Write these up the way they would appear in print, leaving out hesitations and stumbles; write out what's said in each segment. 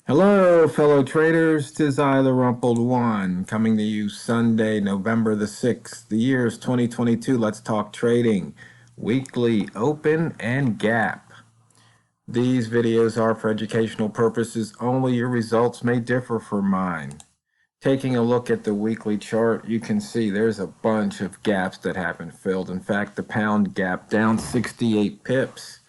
Hello, fellow traders. 'Tis I, TheRumpledOne, coming to you Sunday, November the 6th. The year is 2022. Let's talk trading. Weekly open and gap. These videos are for educational purposes only. Your results may differ from mine. Taking a look at the weekly chart, you can see there's a bunch of gaps that haven't filled. In fact, the pound gap down 68 pips.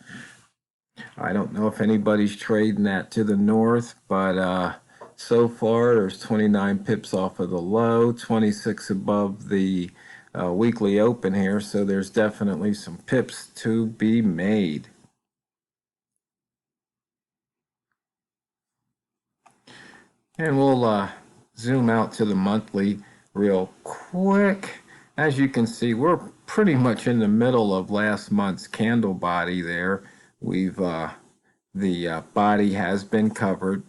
I don't know if anybody's trading that to the north, but so far there's 29 pips off of the low, 26 above the weekly open here, so there's definitely some pips to be made. And we'll zoom out to the monthly real quick. As you can see, we're pretty much in the middle of last month's candle body there. The body has been covered.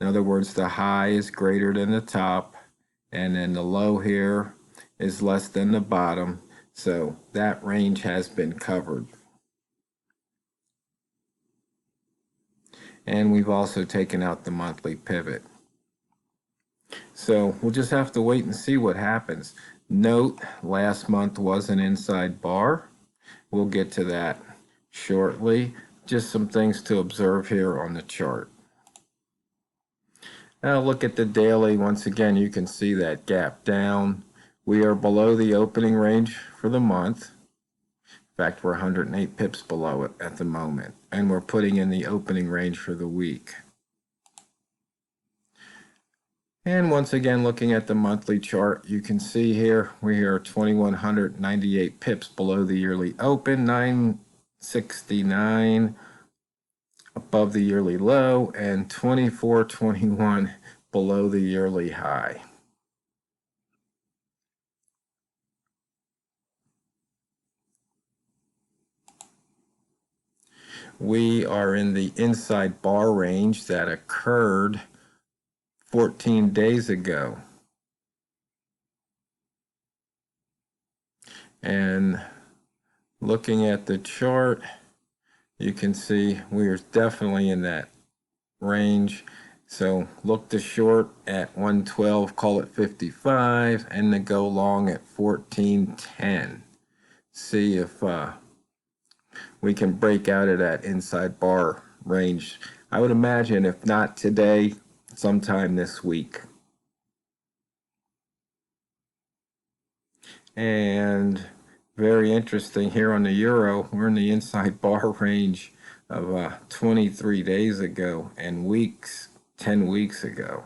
In other words, the high is greater than the top, and then the low here is less than the bottom. So that range has been covered. And we've also taken out the monthly pivot. So we'll just have to wait and see what happens. Note, last month was an inside bar. We'll get to that shortly. Just some things to observe here on the chart. Now look at the daily. Once again, you can see that gap down. We are below the opening range for the month. In fact, we're 108 pips below it at the moment. And we're putting in the opening range for the week. And once again, looking at the monthly chart, you can see here we are 2,198 pips below the yearly open, 969 above the yearly low, and 2421 below the yearly high. We are in the inside bar range that occurred 14 days ago. And looking at the chart, you can see we are definitely in that range. So look to short at 112, call it 55, and to go long at 1410. See if we can break out of that inside bar range. I would imagine if not today, sometime this week. And very interesting here on the euro, we're in the inside bar range of 23 days ago and 10 weeks ago.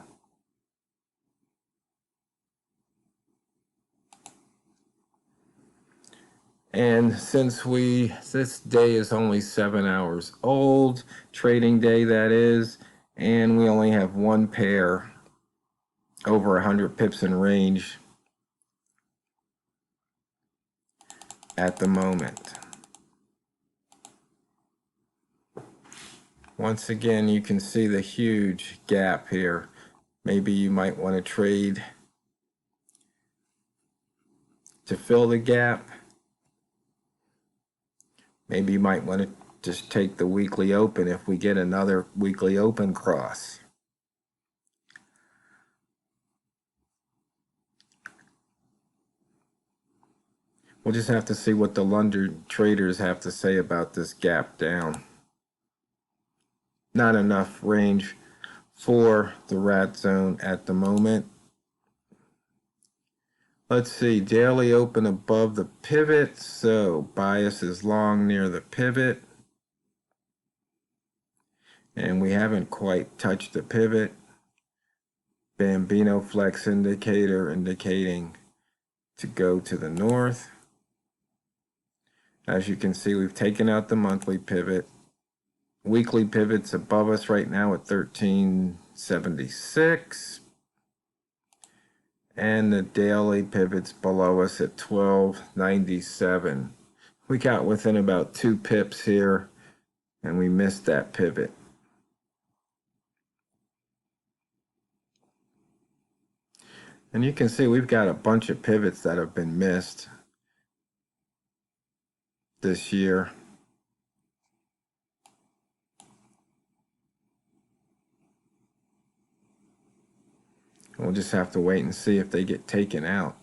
And since this day is only 7 hours old, trading day that is, and we only have one pair over 100 pips in range at the moment. Once again, you can see the huge gap here. Maybe you might want to trade to fill the gap. Maybe you might want to just take the weekly open if we get another weekly open cross. We'll just have to see what the London traders have to say about this gap down. Not enough range for the rat zone at the moment. Let's see, daily open above the pivot, so bias is long near the pivot. And we haven't quite touched the pivot. Bambino flex indicator indicating to go to the north. As you can see, we've taken out the monthly pivot. Weekly pivot's above us right now at 1376. And the daily pivot's below us at 1297. We got within about 2 pips here, and we missed that pivot. And you can see we've got a bunch of pivots that have been missed this year. We'll just have to wait and see if they get taken out.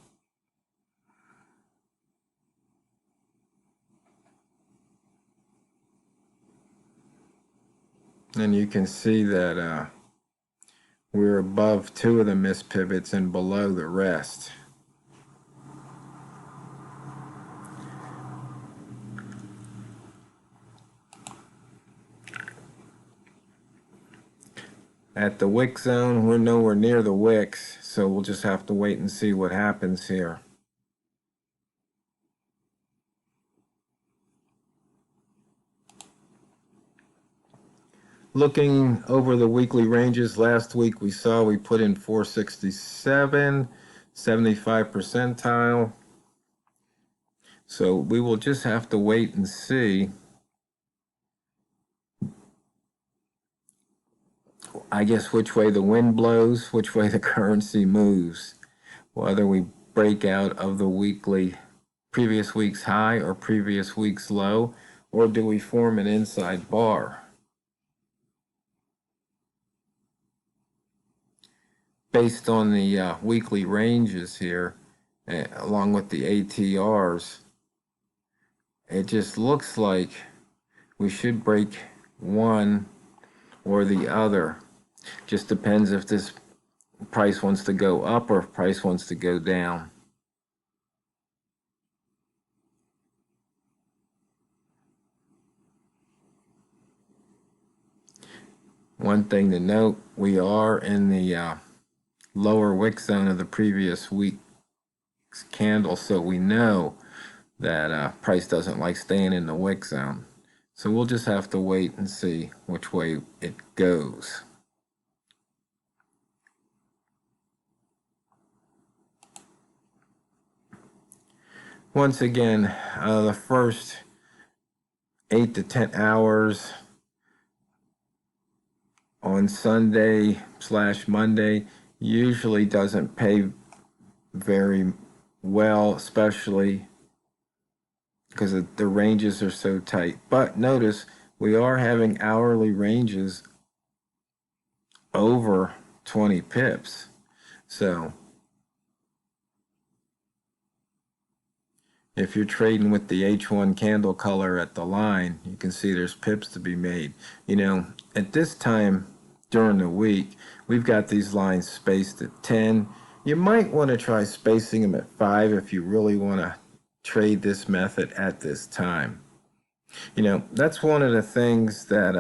And you can see that we're above 2 of the missed pivots and below the rest. At the wick zone, we're nowhere near the wicks, so we'll just have to wait and see what happens here. Looking over the weekly ranges, last week we saw we put in 467, 75 percentile. So we will just have to wait and see. I guess which way the wind blows, which way the currency moves, whether we break out of the weekly previous week's high or previous week's low, or do we form an inside bar? Based on the weekly ranges here, along with the ATRs, it just looks like we should break one or the other. Just depends if this price wants to go up or if price wants to go down. One thing to note, we are in the lower wick zone of the previous week's candle, so we know that price doesn't like staying in the wick zone. So we'll just have to wait and see which way it goes. Once again, the first 8 to 10 hours on Sunday / Monday usually doesn't pay very well, especially because the ranges are so tight. But notice we are having hourly ranges over 20 pips. So if you're trading with the H1 candle color at the line, you can see there's pips to be made. You know, at this time during the week, we've got these lines spaced at 10. You might want to try spacing them at 5 if you really want to trade this method at this time. You know, that's one of the things that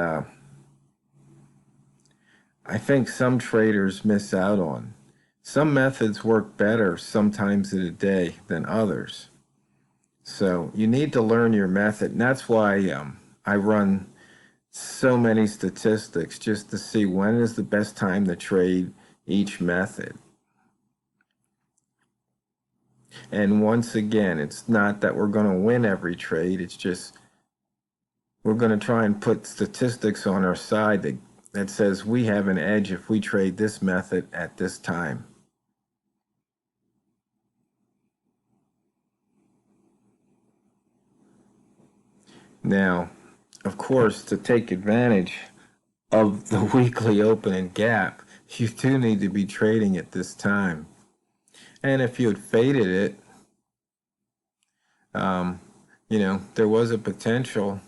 I think some traders miss out on. Some methods work better sometimes in a day than others. So you need to learn your method, and that's why I run so many statistics just to see when is the best time to trade each method. And once again, it's not that we're going to win every trade, it's just we're going to try and put statistics on our side that says we have an edge if we trade this method at this time. Now, of course, to take advantage of the weekly open and gap, you do need to be trading at this time. And if you had faded it, you know, there was a potential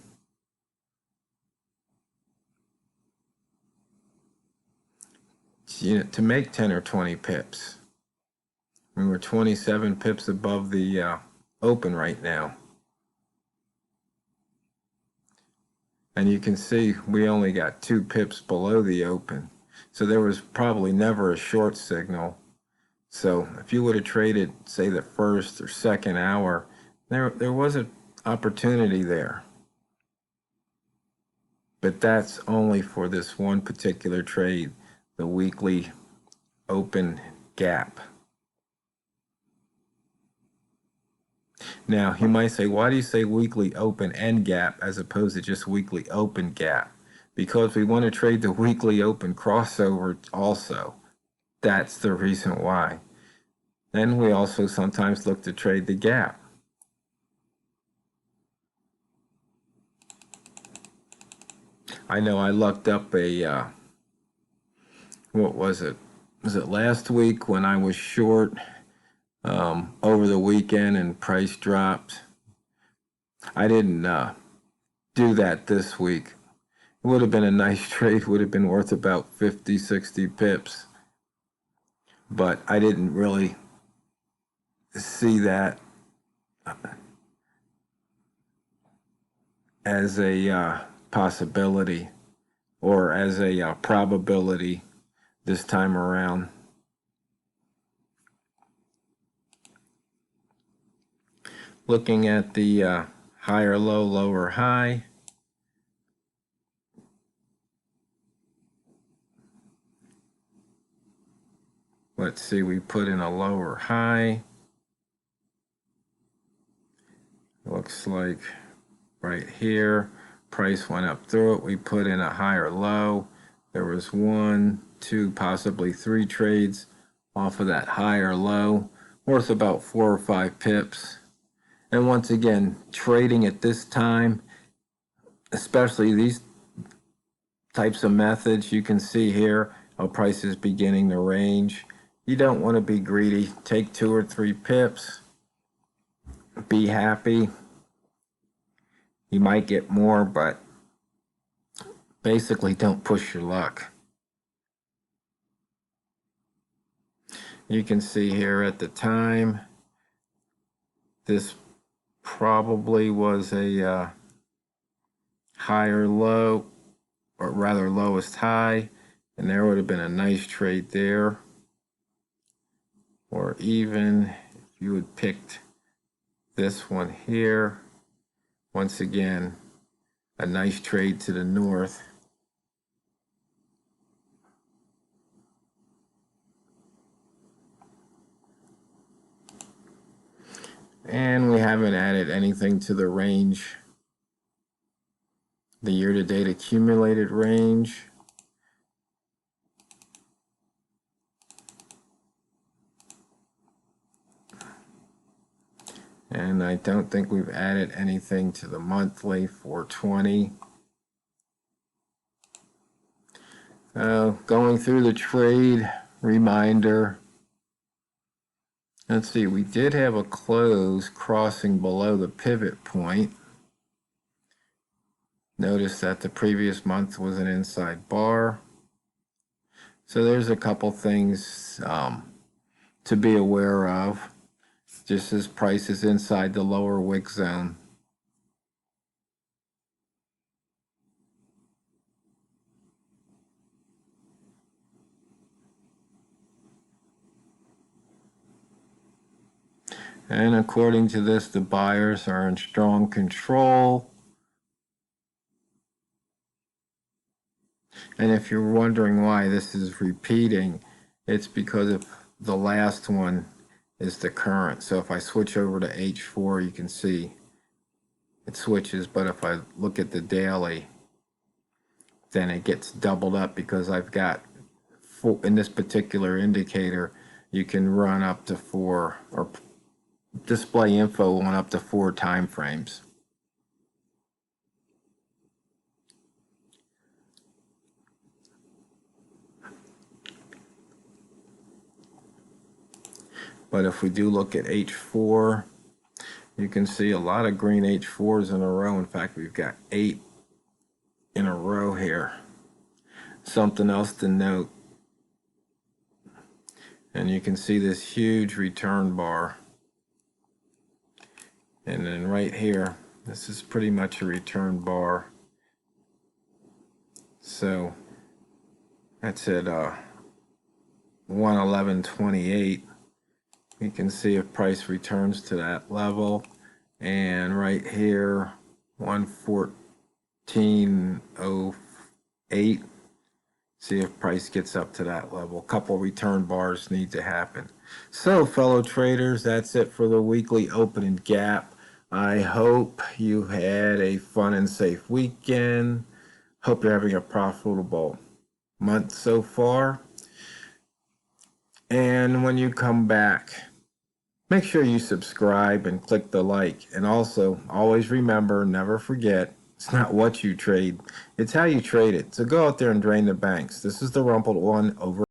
to make 10 or 20 pips. We were 27 pips above the open right now. And you can see we only got 2 pips below the open. So there was probably never a short signal. So if you would have traded, say, the first or second hour, there was an opportunity there. But that's only for this one particular trade, the weekly open gap. Now, you might say, why do you say weekly open and gap as opposed to just weekly open gap? Because we want to trade the weekly open crossover also. That's the reason why. Then we also sometimes look to trade the gap. I know I looked up a, what was it? was it last week when I was short over the weekend and price dropped? I didn't do that this week. It would have been a nice trade, would have been worth about 50, 60 pips. But I didn't really see that as a possibility or as a probability this time around. Looking at the higher low, lower high. Let's see, we put in a lower high. Looks like right here, price went up through it. We put in a higher low. There was 1, 2, possibly 3 trades off of that higher low, worth about 4 or 5 pips. And once again, trading at this time, especially these types of methods, you can see here how price is beginning to range. You don't want to be greedy. Take 2 or 3 pips. Be happy. You might get more, but basically don't push your luck. You can see here at the time, this probably was a higher low, or rather lowest high, and there would have been a nice trade there. Or even if you had picked this one here, once again, a nice trade to the north. And we haven't added anything to the range, the year-to-date accumulated range. And I don't think we've added anything to the monthly 420. Going through the trade reminder. Let's see, we did have a close crossing below the pivot point. Notice that the previous month was an inside bar. So there's a couple things to be aware of. Just as price is inside the lower wick zone. And according to this, the buyers are in strong control. And if you're wondering why this is repeating, it's because of the last one is the current. So if I switch over to H4, you can see it switches, but if I look at the daily, then it gets doubled up because I've got, in this particular indicator, you can run up to 4 or display info on up to 4 time frames. But if we do look at H4, you can see a lot of green H4s in a row. In fact, we've got 8 in a row here. Something else to note, and you can see this huge return bar. And then right here, this is pretty much a return bar. So that's at 111.28. You can see if price returns to that level. And right here, 114.08. See if price gets up to that level. A couple return bars need to happen. So, fellow traders, that's it for the weekly open and gap. I hope you had a fun and safe weekend. Hope you're having a profitable month so far. And when you come back, make sure you subscribe and click the like. And also, always remember, never forget, it's not what you trade, it's how you trade it. So go out there and drain the banks. This is TheRumpledOne over.